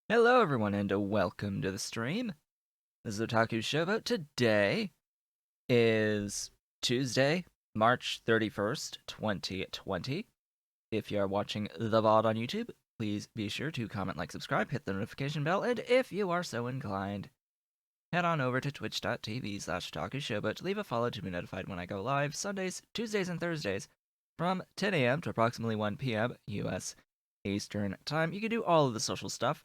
Hello, everyone, and welcome to the stream. This is Otaku Showboat. Today is Tuesday, March 31st, 2020. If you are watching the VOD on YouTube, please be sure to comment, like, subscribe, hit the notification bell, and if you are so inclined, head on over to twitch.tv/OtakuShowboat to leave a follow to be notified when I go live Sundays, Tuesdays, and Thursdays from 10 a.m. to approximately 1 p.m. US Eastern Time. You can do all of the social stuff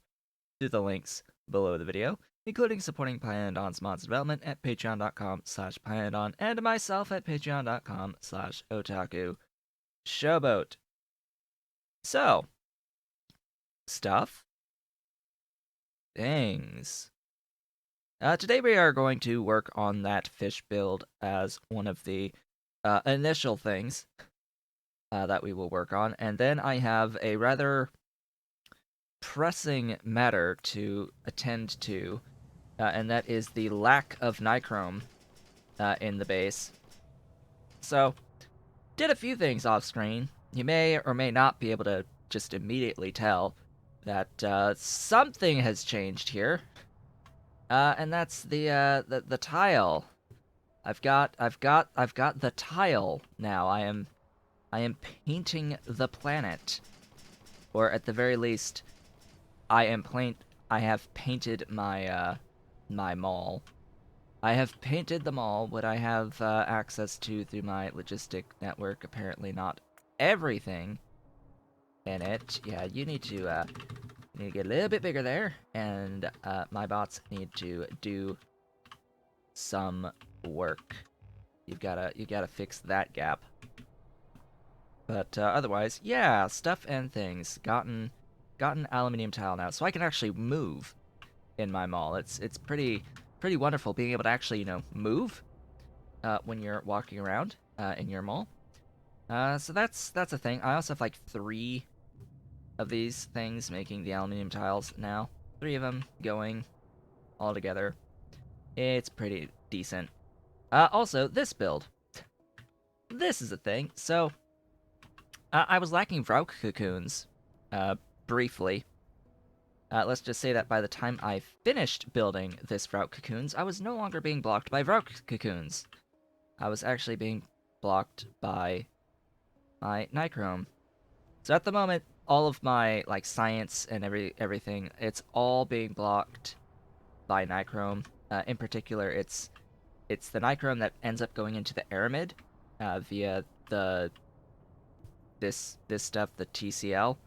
through the links below the video, including supporting Pyandon's mods development at patreon.com/Pyandon and myself at patreon.com/Otaku Showboat. So, stuff, things. Today we are going to work on that fish build as one of the initial things that we will work on, and then I have a rather pressing matter to attend to, and that is the lack of nichrome in the base. So, did a few things off screen. You may or may not be able to just immediately tell that something has changed here, and that's the tile. I've got the tile now. I am painting the planet, or at the very least, I have painted my my mall. I have painted the mall. What I have access to through my logistic network, apparently not everything in it. Yeah, you need to get a little bit bigger there, and my bots need to do some work. You gotta fix that gap. But otherwise, yeah, stuff and things. Gotten aluminium tile now, so I can actually move in my mall. It's pretty wonderful being able to actually move when you're walking around in your mall. So that's a thing. I also have like 3 of these things making the aluminium tiles now. 3 of them going all together. It's pretty decent. Also, this build. This is a thing. So I was lacking Vrouk cocoons briefly. Let's just say that by the time I finished building this Vrouk cocoons, I was no longer being blocked by Vrouk cocoons. I was actually being blocked by my nichrome. So at the moment, all of my like science and everything, it's all being blocked by nichrome. In particular, it's the nichrome that ends up going into the aramid via this stuff, the TCL.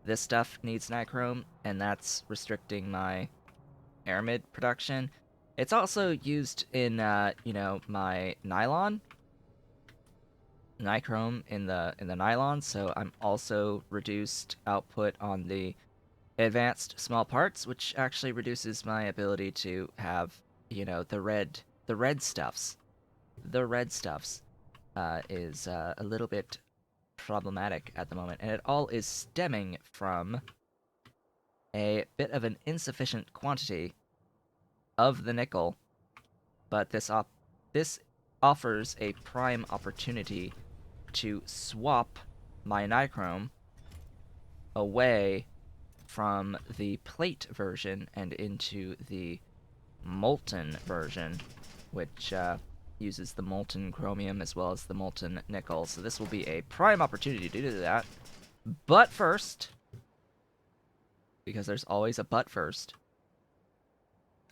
This stuff needs nichrome, and that's restricting my aramid production. It's also used in my nylon, nichrome in the nylon, so I'm also reduced output on the advanced small parts, which actually reduces my ability to have the red stuffs. The red stuffs is a little bit problematic at the moment, and it all is stemming from a bit of an insufficient quantity of the nickel, but this offers a prime opportunity to swap my nichrome away from the plate version and into the molten version, which uses the molten chromium as well as the molten nickel. So this will be a prime opportunity to do that. But first, because there's always a but first,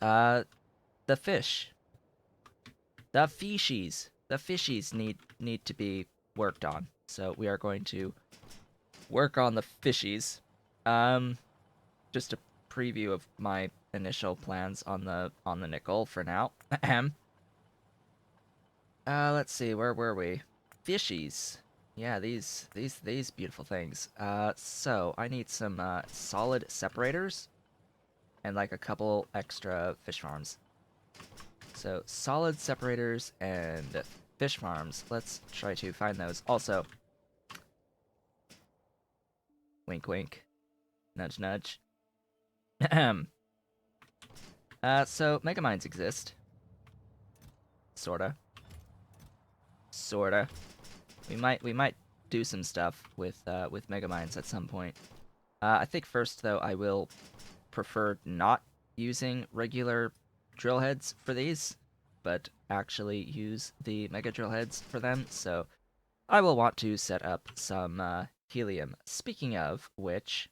the fish. The fishies need to be worked on. So we are going to work on the fishies. Just a preview of my initial plans on the nickel for now. Let's see, where were we? Fishies. Yeah, these beautiful things. So I need some solid separators and like a couple extra fish farms. So solid separators and fish farms. Let's try to find those. Also, wink wink, nudge nudge. So megamines exist. Sorta. We might do some stuff with megamines at some point. I think first, though, I will prefer not using regular drill heads for these, but actually use the mega drill heads for them, so I will want to set up some helium. Speaking of which,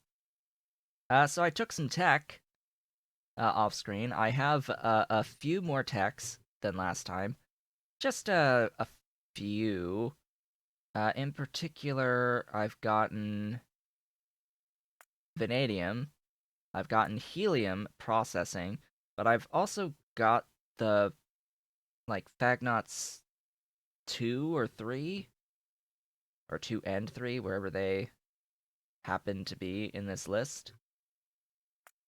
so I took some tech off screen. I have a few more techs than last time, just a few. In particular, I've gotten vanadium, I've gotten helium processing, but I've also got the like Fagnots 2 or 3, or 2 and 3, wherever they happen to be in this list.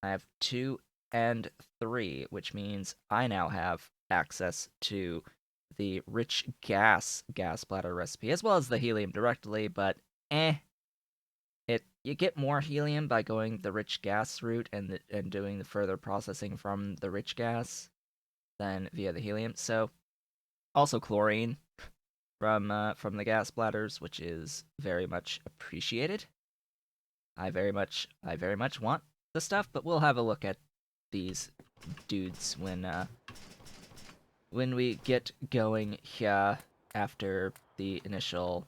I have 2 and 3, which means I now have access to the rich gas bladder recipe, as well as the helium directly, but you get more helium by going the rich gas route and doing the further processing from the rich gas than via the helium. So also chlorine from the gas bladders, which is very much appreciated. I very much want the stuff, but we'll have a look at these dudes when we get going here after the initial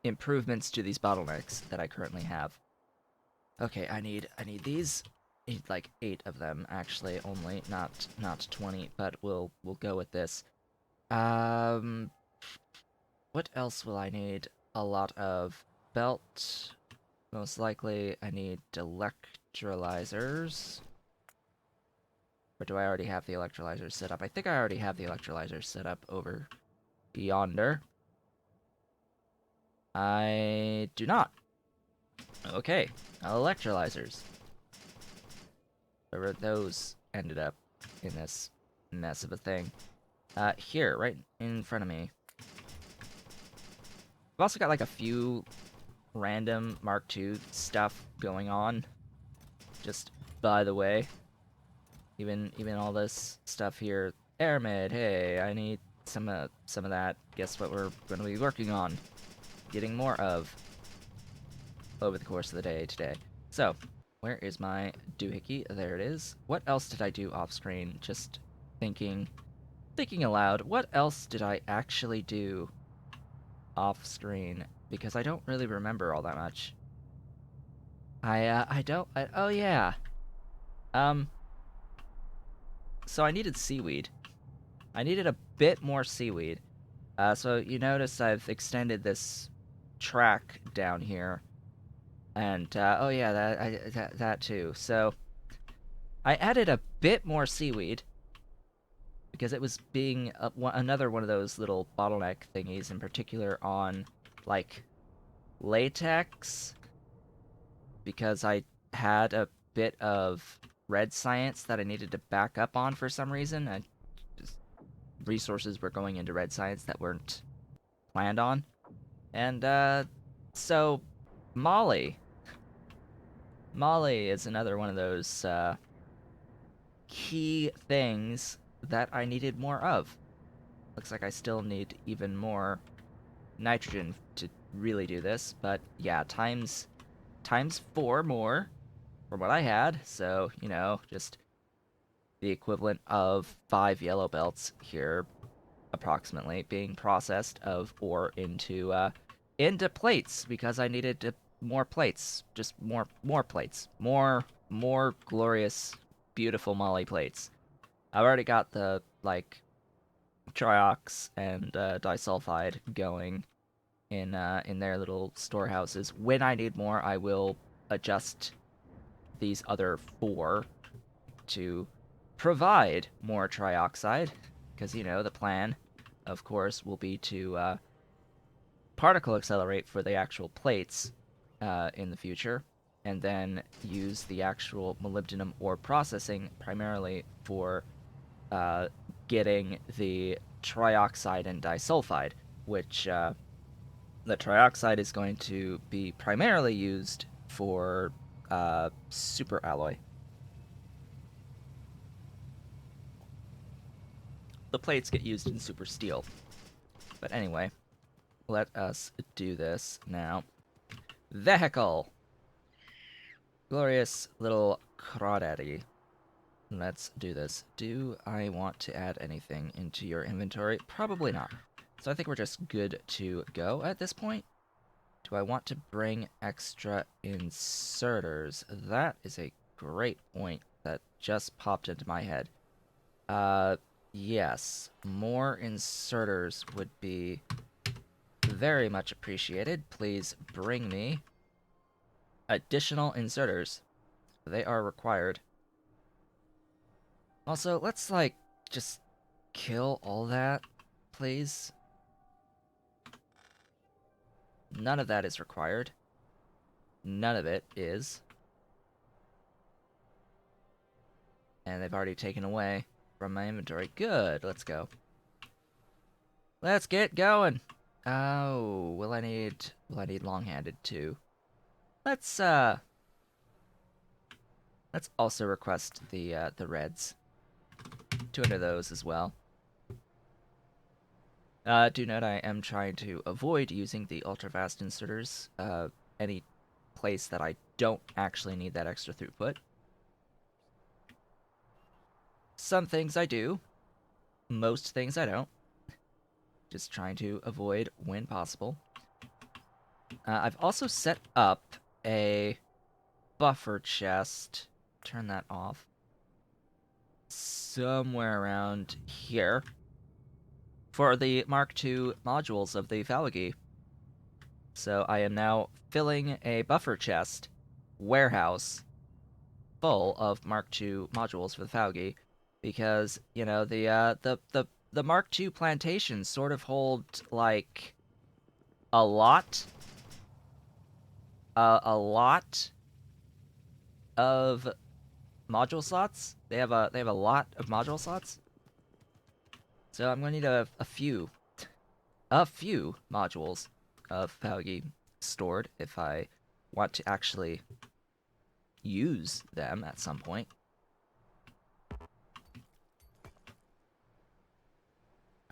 improvements to these bottlenecks that I currently have. Okay, I need these. I need like 8 of them actually, only not 20, but we'll go with this. What else will I need? A lot of belt. Most likely I need electrolyzers. Or do I already have the electrolyzers set up? I think I already have the electrolyzers set up over yonder. I do not. Okay, electrolyzers. Wherever those ended up in this mess of a thing. Here, right in front of me. I've also got like a few random Mark II stuff going on. Just by the way. Even all this stuff here. Airmid, hey, I need some of that. Guess what we're gonna be working on? Getting more of over the course of the day today. So, where is my doohickey? There it is. What else did I do off screen? Just thinking aloud. What else did I actually do off screen? Because I don't really remember all that much. Oh yeah. Um, so I needed seaweed. I needed a bit more seaweed. So you notice I've extended this track down here. And, oh yeah, that too. So, I added a bit more seaweed, because it was being another one of those little bottleneck thingies, in particular on, like, latex, because I had a bit of red science that I needed to back up on for some reason. Resources were going into red science that weren't planned on. And, so, Molly. Molly is another one of those, key things that I needed more of. Looks like I still need even more nitrogen to really do this, but yeah, times 4 more from what I had, so, you know, just the equivalent of 5 yellow belts here, approximately, being processed of ore into plates, because I needed more plates, just more plates, more glorious, beautiful Molly plates. I've already got the, like, triox and disulfide going in their little storehouses. When I need more, I will adjust these other 4 to provide more trioxide, because, you know, the plan, of course, will be to particle accelerate for the actual plates in the future, and then use the actual molybdenum ore processing primarily for getting the trioxide and disulfide, which the trioxide is going to be primarily used for super alloy. The plates get used in super steel. But anyway, let us do this now. Vehicle! Glorious little crawdaddy. Let's do this. Do I want to add anything into your inventory? Probably not. So I think we're just good to go at this point. Do I want to bring extra inserters? That is a great point that just popped into my head. Yes. More inserters would be very much appreciated. Please bring me additional inserters. They are required. Also, let's, like, just kill all that, please. None of that is required. None of it is. And they've already taken away from my inventory. Good, let's go. Let's get going! Oh, will I need long-handed too? Let's also request the reds. 200 of those as well. Do note I am trying to avoid using the ultra-fast inserters, any place that I don't actually need that extra throughput. Some things I do, most things I don't. Just trying to avoid when possible. I've also set up a buffer chest. Turn that off. Somewhere around here. For the Mark II modules of the Phalgi. So I am now filling a buffer chest warehouse full of Mark II modules for the Phalgi, because you know the Mark II plantations sort of hold like a lot of module slots. They have a lot of module slots. So I'm gonna need a few modules of Phalgi stored if I want to actually use them at some point.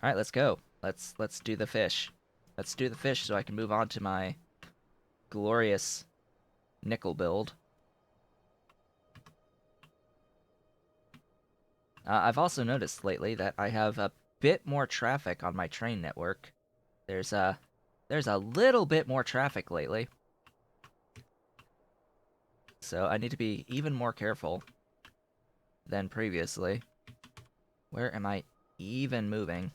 All right, let's go. Let's do the fish. Let's do the fish so I can move on to my glorious nickel build. I've also noticed lately that I have a bit more traffic on my train network. There's a little bit more traffic lately. So I need to be even more careful than previously. Where am I even moving?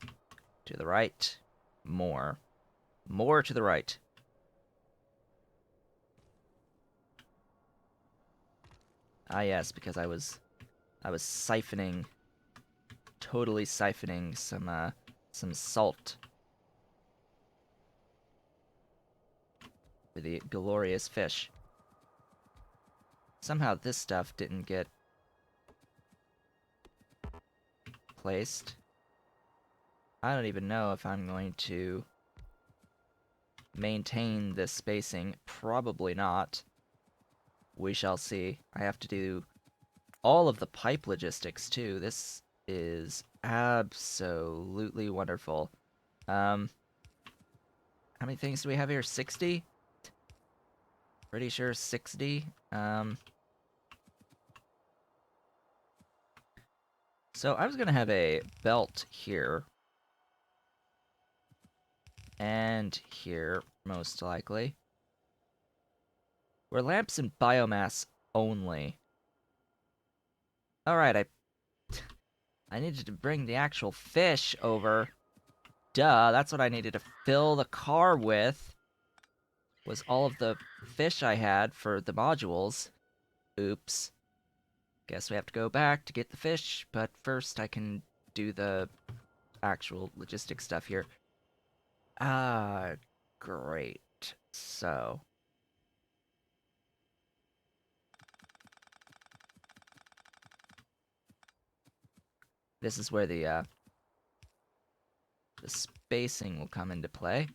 To the right. More. More to the right. Ah yes, because I was siphoning, totally siphoning some salt for the glorious fish. Somehow this stuff didn't get placed. I don't even know if I'm going to maintain this spacing. Probably not. We shall see. I have to do all of the pipe logistics too. This is absolutely wonderful. How many things do we have here? 60? Pretty sure 60. So I was gonna have a belt here. And here, most likely. We're lamps and biomass only. Alright, I needed to bring the actual fish over. Duh, that's what I needed to fill the car with. Was all of the fish I had for the modules. Oops. Guess we have to go back to get the fish, but first I can do the actual logistics stuff here. Ah, great. So... this is where the spacing will come into play.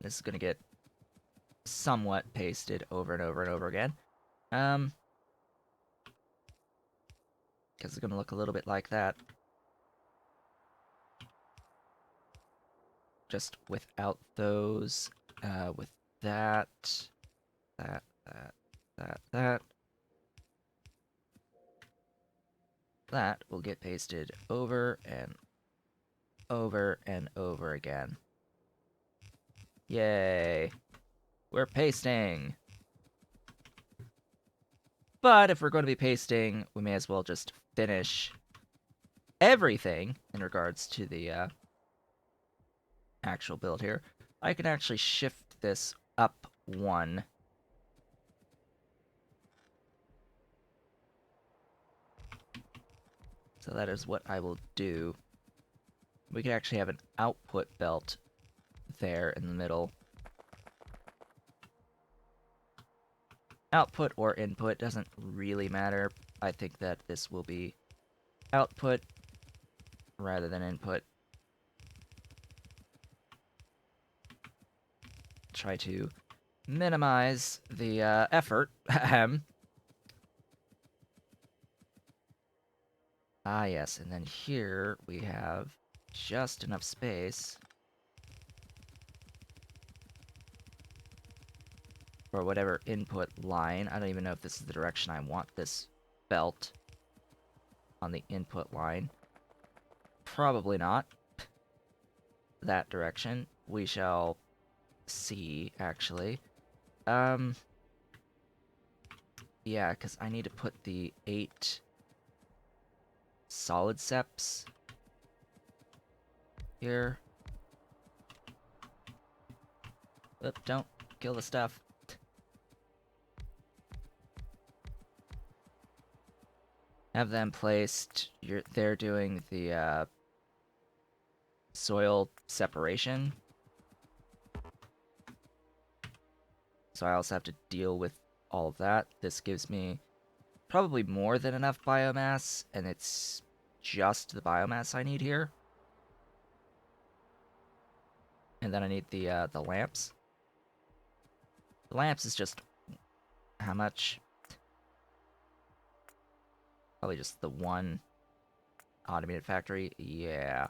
This is gonna get somewhat pasted over and over and over again. Because it's going to look a little bit like that. Just without those, with that, that, that. That will get pasted over and over and over again. Yay! We're pasting! But if we're going to be pasting, we may as well just finish everything in regards to the actual build here. I can actually shift this up one. So that is what I will do. We could actually have an output belt there in the middle. Output or input doesn't really matter. I think that this will be output rather than input. Try to minimize the effort. Ah, yes, and then here we have just enough space for whatever input line. I don't even know if this is the direction I want this belt on the input line. Probably not that direction. We shall see, actually. Yeah, because I need to put the 8 solid seps here. Oop, don't kill the stuff. Have them placed. They're doing the soil separation. So I also have to deal with all of that. This gives me probably more than enough biomass, and it's just the biomass I need here. And then I need the lamps. The lamps is just how much? Probably just the one automated factory. Yeah.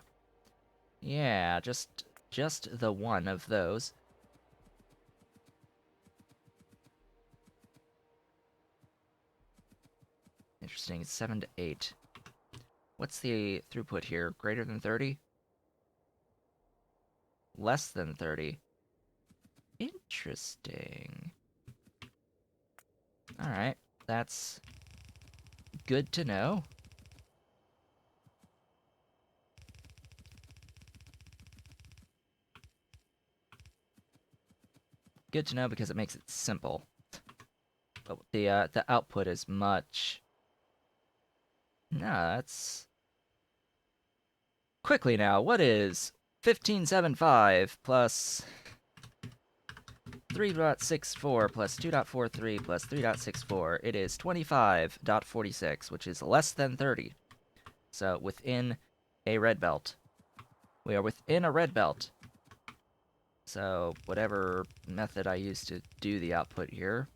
Yeah, just the one of those. Interesting. 7 to 8. What's the throughput here? Greater than 30? Less than 30. Interesting. Alright, that's good to know. Good to know because it makes it simple. But the output is much... No, that's... Quickly now, what is 1575 plus 3.64 plus 2.43 plus 3.64? It is 25.46, which is less than 30. So within a red belt. We are within a red belt. So whatever method I use to do the output here,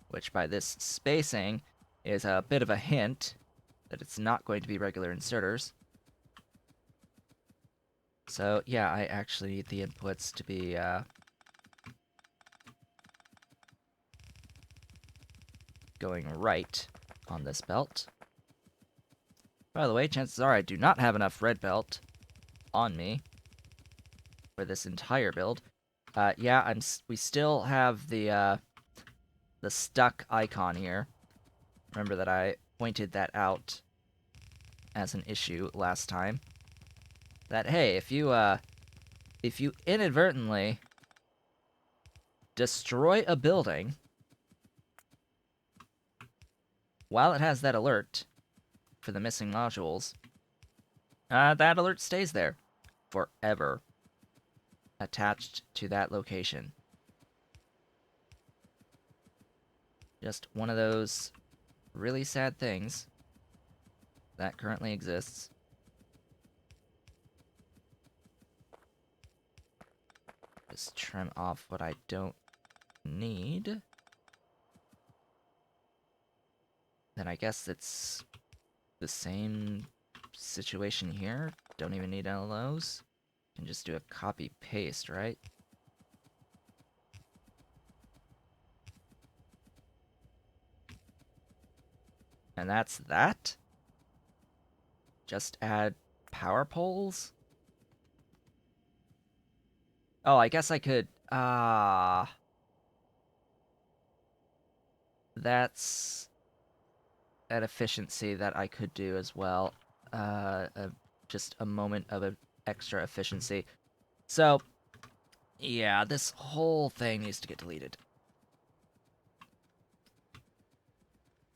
which by this spacing is a bit of a hint that it's not going to be regular inserters. So yeah, I actually need the inputs to be going right on this belt. By the way, chances are I do not have enough red belt on me for this entire build. Yeah, we still have the stuck icon here. Remember that I pointed that out as an issue last time. That hey, if you inadvertently destroy a building while it has that alert for the missing modules, that alert stays there forever, attached to that location. Just one of those really sad things that currently exists. Just trim off what I don't need, then I guess it's the same situation here. Don't even need any of those. Can just do a copy paste, right? And that's that? Just add power poles? Oh, I guess I could... that's an efficiency that I could do as well. Just a moment of extra efficiency. So, yeah, this whole thing needs to get deleted.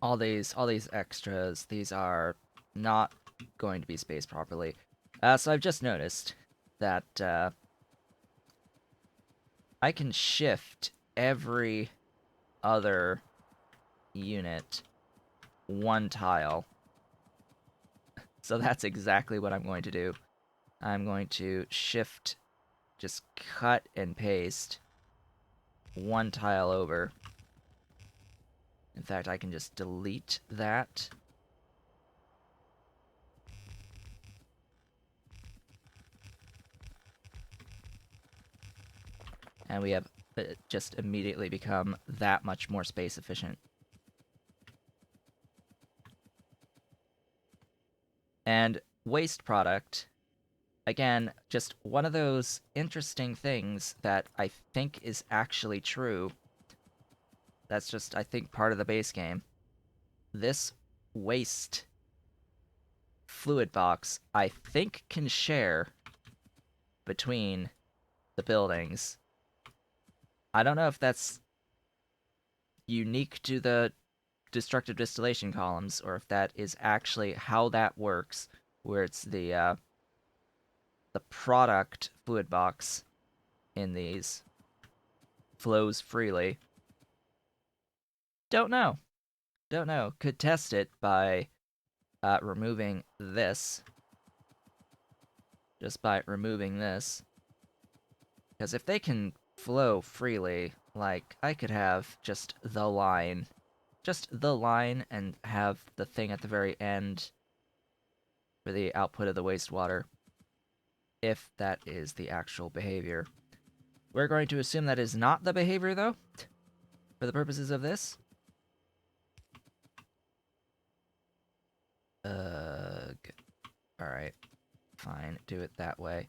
All these extras, these are not going to be spaced properly. So I've just noticed that I can shift every other unit one tile. So that's exactly what I'm going to do. I'm going to shift, just cut and paste one tile over. In fact, I can just delete that. And we have just immediately become that much more space efficient. And waste product, again, just one of those interesting things that I think is actually true. That's just, I think, part of the base game. This waste fluid box, I think, can share between the buildings. I don't know if that's unique to the destructive distillation columns, or if that is actually how that works, where it's the product fluid box in these flows freely. Don't know. Don't know. Could test it by removing this. Just by removing this. Because if they can flow freely, like, I could have just the line. Just the line and have the thing at the very end for the output of the wastewater. If that is the actual behavior. We're going to assume that is not the behavior, though, for the purposes of this. Alright. Fine. Do it that way.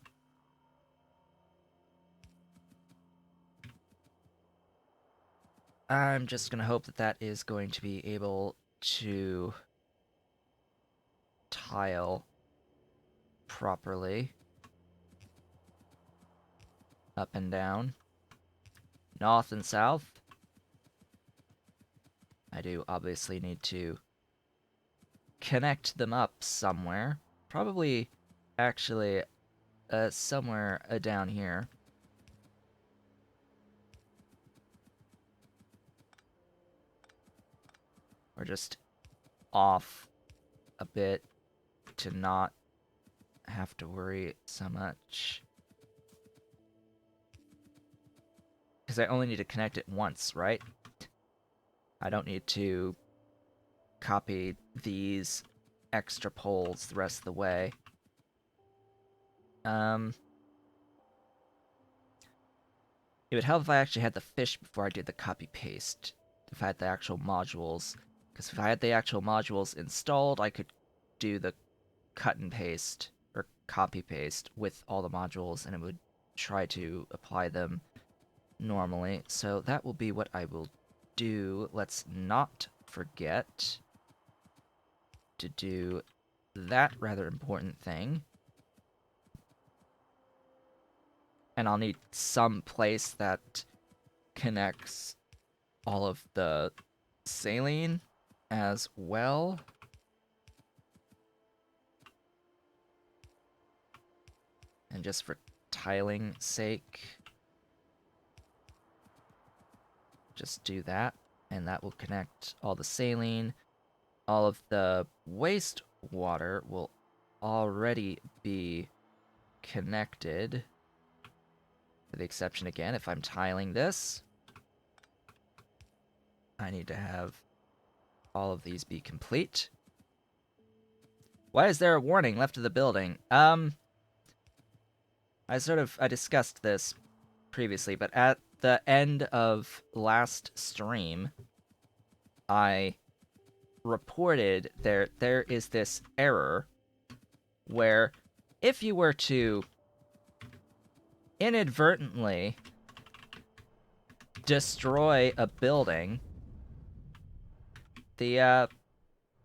I'm just gonna hope that that is going to be able to tile properly. Up and down. North and south. I do obviously need to connect them up somewhere. Probably, actually, somewhere down here. Or just off a bit to not have to worry so much. Because I only need to connect it once, right? I don't need to copy these extra poles the rest of the way. It would help if I actually had the fish before I did the copy-paste. If I had the actual modules. Because if I had the actual modules installed, I could do the cut and paste, or copy-paste, with all the modules, and it would try to apply them normally. So that will be what I will do. Let's not forget to do that rather important thing. And I'll need some place that connects all of the saline as well. And just for tiling sake, just do that, and that will connect all the saline. All of the wastewater will already be connected, with the exception, again, if I'm tiling this. I need to have all of these be complete. Why is there a warning left of the building? I discussed this previously, but at the end of last stream, I reported there is this error where if you were to inadvertently destroy a building, the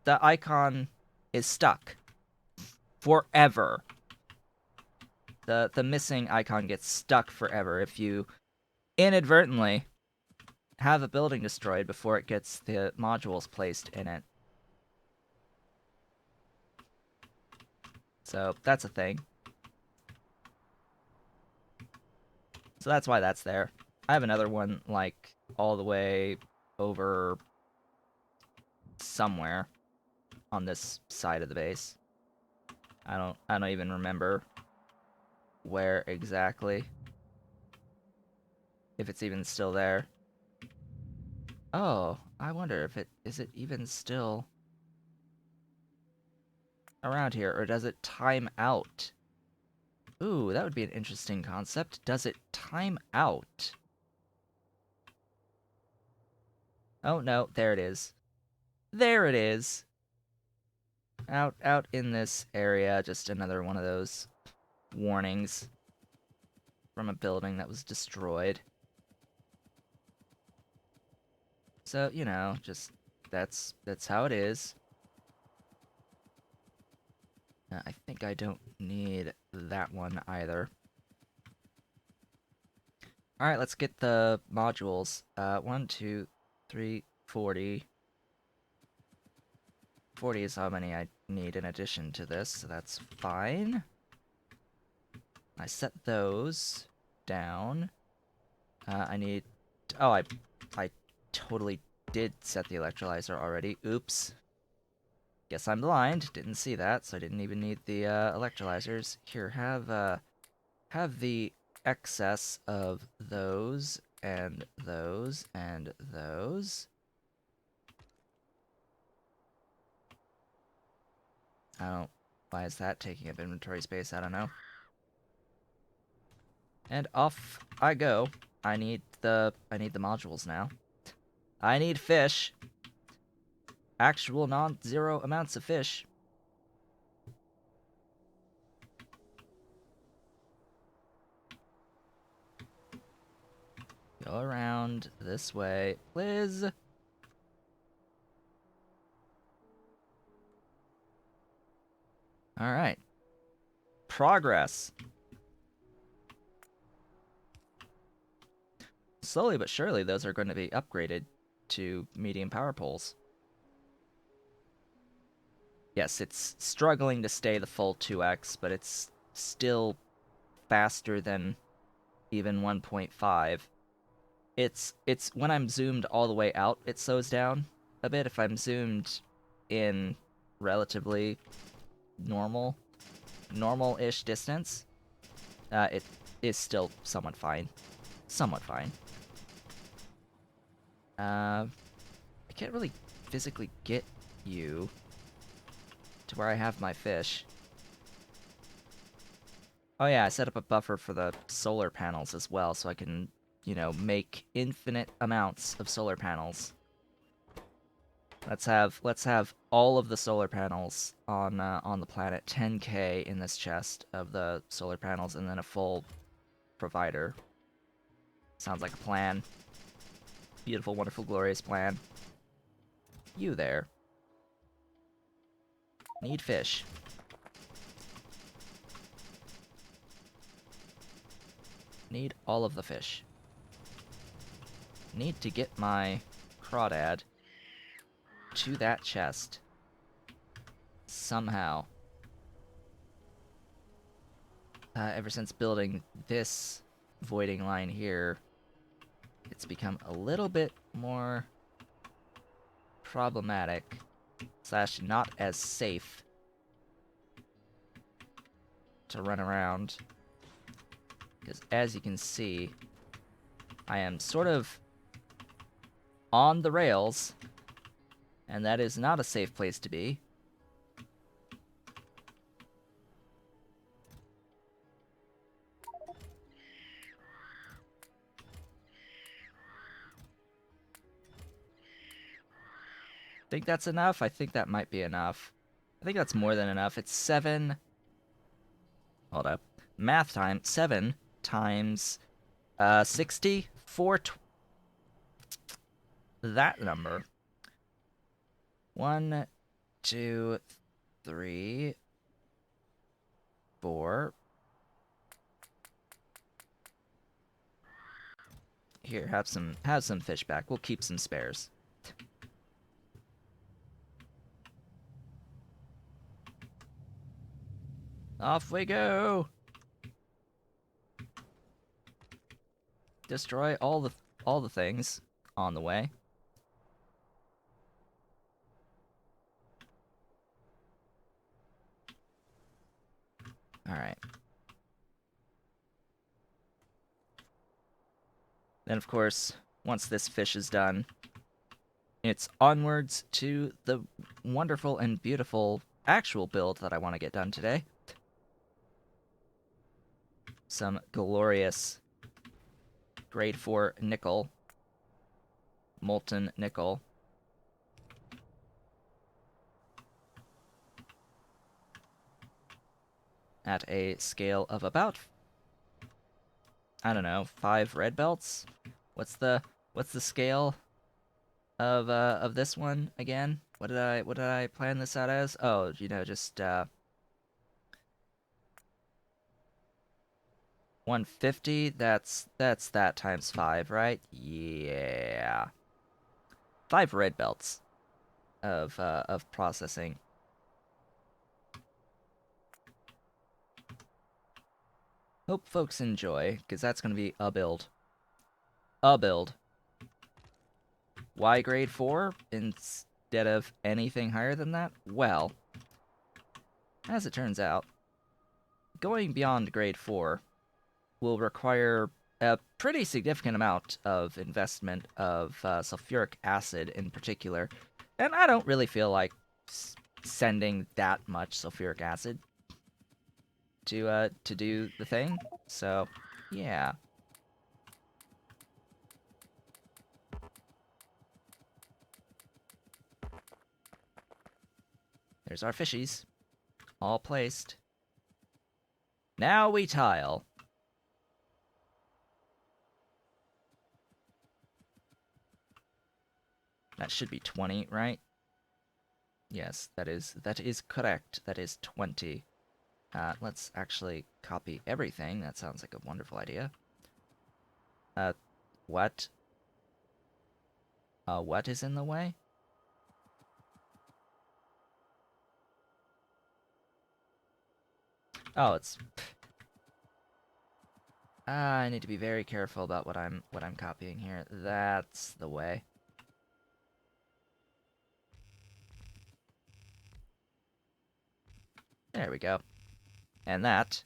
icon is stuck forever. The missing icon gets stuck forever if you inadvertently have a building destroyed before it gets the modules placed in it. So that's a thing. So that's why that's there. I have another one, like, all the way over somewhere on this side of the base. I don't even remember where exactly. If it's even still there. Oh, I wonder if is it even still around here, or does it time out? Ooh, that would be an interesting concept. Does it time out? Oh no, there it is. There it is. Out in this area, just another one of those warnings from a building that was destroyed. So, you know, just that's how it is. I think I don't need that one either. Alright, let's get the modules. 1, 2, 3, 40. 40 is how many I need in addition to this, so that's fine. I set those down. I need... Oh, I totally did set the electrolyzer already. Oops. Guess I'm blind. Didn't see that, so I didn't even need the electrolyzers. Here, have the excess of those, and those, and those. I don't... Why is that taking up inventory space? I don't know. And off I go. I need the modules now. I need fish. Actual non-zero amounts of fish. Go around this way, please. Alright. Progress. Slowly but surely, those are going to be upgraded to medium power poles. Yes, it's struggling to stay the full 2x, but it's still faster than even 1.5. It's when I'm zoomed all the way out, it slows down a bit. If I'm zoomed in relatively normal-ish distance, it is still somewhat fine. Somewhat fine. I can't really physically get you to where I have my fish. Oh yeah, I set up a buffer for the solar panels as well, so I can, you know, make infinite amounts of solar panels. Let's have all of the solar panels on the planet, 10K in this chest of the solar panels, and then a full provider. Sounds like a plan. Beautiful, wonderful, glorious plan. You there. Need fish. Need all of the fish. Need to get my crawdad to that chest. Somehow. Ever since building this voiding line here, it's become a little bit more problematic / not as safe to run around. Because as you can see, I am sort of on the rails, and that is not a safe place to be. Think that's enough? I think that might be enough. I think that's more than enough. It's 7... Hold up. Math time. 7 times 60? That number. 1, 2, 3, 4. Here, have some fish back. We'll keep some spares. Off we go. Destroy all the things on the way. All right. Then of course, once this fish is done, it's onwards to the wonderful and beautiful actual build that I want to get done today. Some glorious grade 4 nickel, molten nickel. At a scale of about, I don't know, 5 red belts? What's the scale of this one again? What did I plan this out as? Oh, you know, just 150. That's that times 5, right? Yeah. 5 red belts of processing. Hope folks enjoy, because that's going to be a build. A build. Why grade 4 instead of anything higher than that? Well, as it turns out, going beyond grade 4 will require a pretty significant amount of investment of sulfuric acid in particular, and I don't really feel like sending that much sulfuric acid to do the thing, so yeah. There's our fishies, all placed. Now we tile. That should be 20, right? Yes, that is correct. That is 20. Let's actually copy everything. That sounds like a wonderful idea. What? What is in the way? Oh, it's... I need to be very careful about what I'm copying here. That's the way. There we go. And that,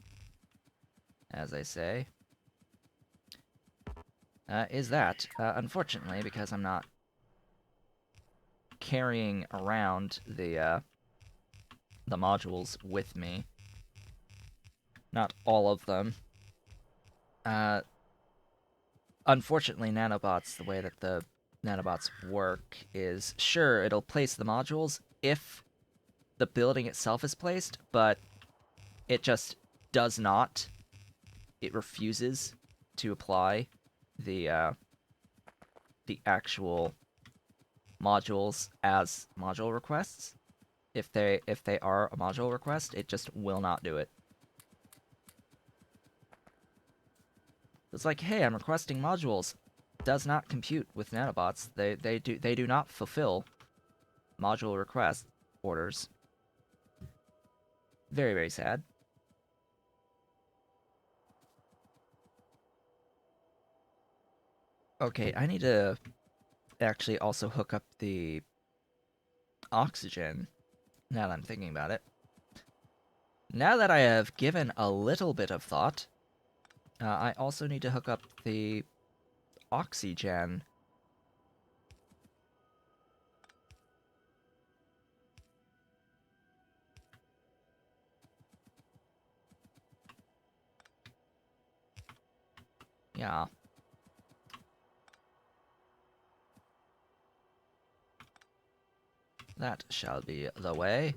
as I say, is that. Unfortunately, because I'm not carrying around the modules with me. Not all of them. Unfortunately, Nanobots, the way that the Nanobots work is, sure, it'll place the modules if the building itself is placed, but it just does not. It refuses to apply the actual modules as module requests. If they are a module request, it just will not do it. It's like, hey, I'm requesting modules. Does not compute with Nanobots. They do not fulfill module request orders. Very, very sad. Okay, I need to actually also hook up the oxygen, now that I'm thinking about it. Now that I have given a little bit of thought, I also need to hook up the oxygen Yeah. That shall be the way.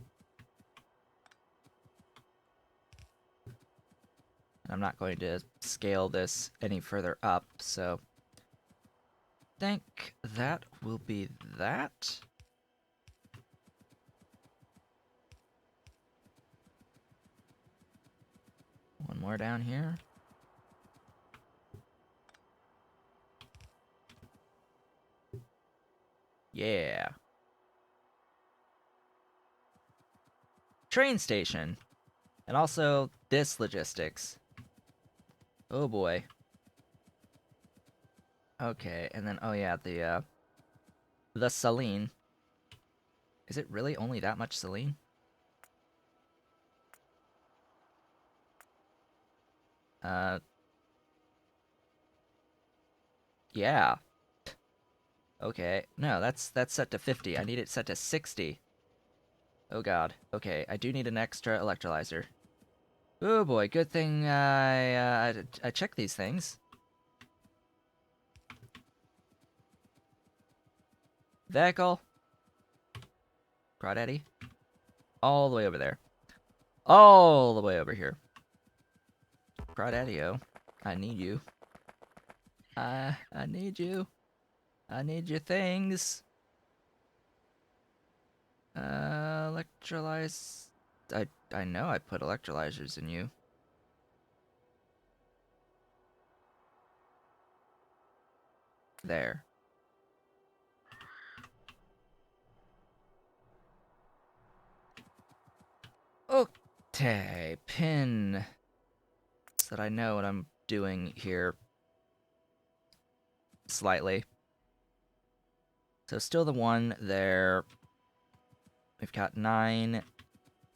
I'm not going to scale this any further up, so I think that will be that. One more down here. Yeah. Train station. And also this logistics. Oh boy. Okay, and then oh yeah, the saline. Is it really only that much saline? Uh yeah. Okay. No, that's set to 50. I need it set to 60. Oh god. Okay, I do need an extra electrolyzer. Oh boy, good thing I checked these things. Vehicle. Crawdaddy. All the way over there. All the way over here. Crawdaddy-o. I need you. I need you. I need your things. Electrolyze. I know I put electrolyzers in you. There. Okay, pin. So that I know what I'm doing here. Slightly. So still the one there. We've got 9.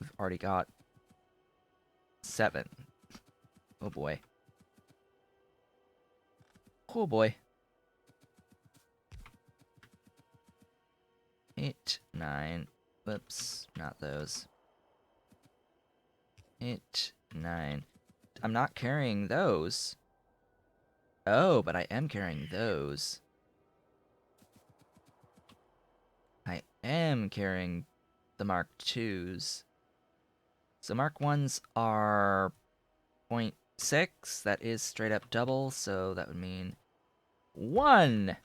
We've already got 7. Oh boy. Oh boy. 8, 9. Whoops, not those. 8, 9. I'm not carrying those. Oh, but I am carrying those. I am carrying the Mark IIs. So Mark 1s are 0.6. That is straight up double, so that would mean 1.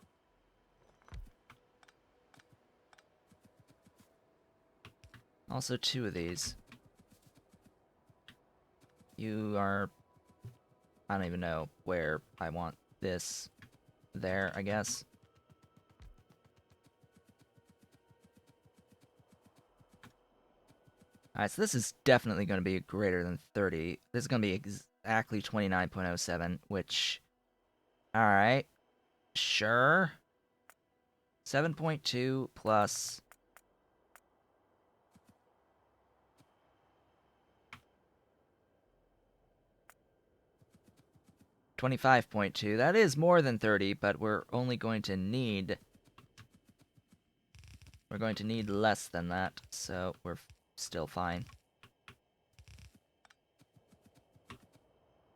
Also 2 of these. You are... I don't even know where I want this. There, I guess. Alright, so this is definitely going to be greater than 30. This is going to be exactly 29.07, which... Alright. Sure. 7.2 plus... 25.2. That is more than 30, but we're only going to need... We're going to need less than that, so we're still fine.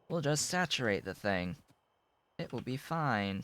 We'll just saturate the thing. It will be fine.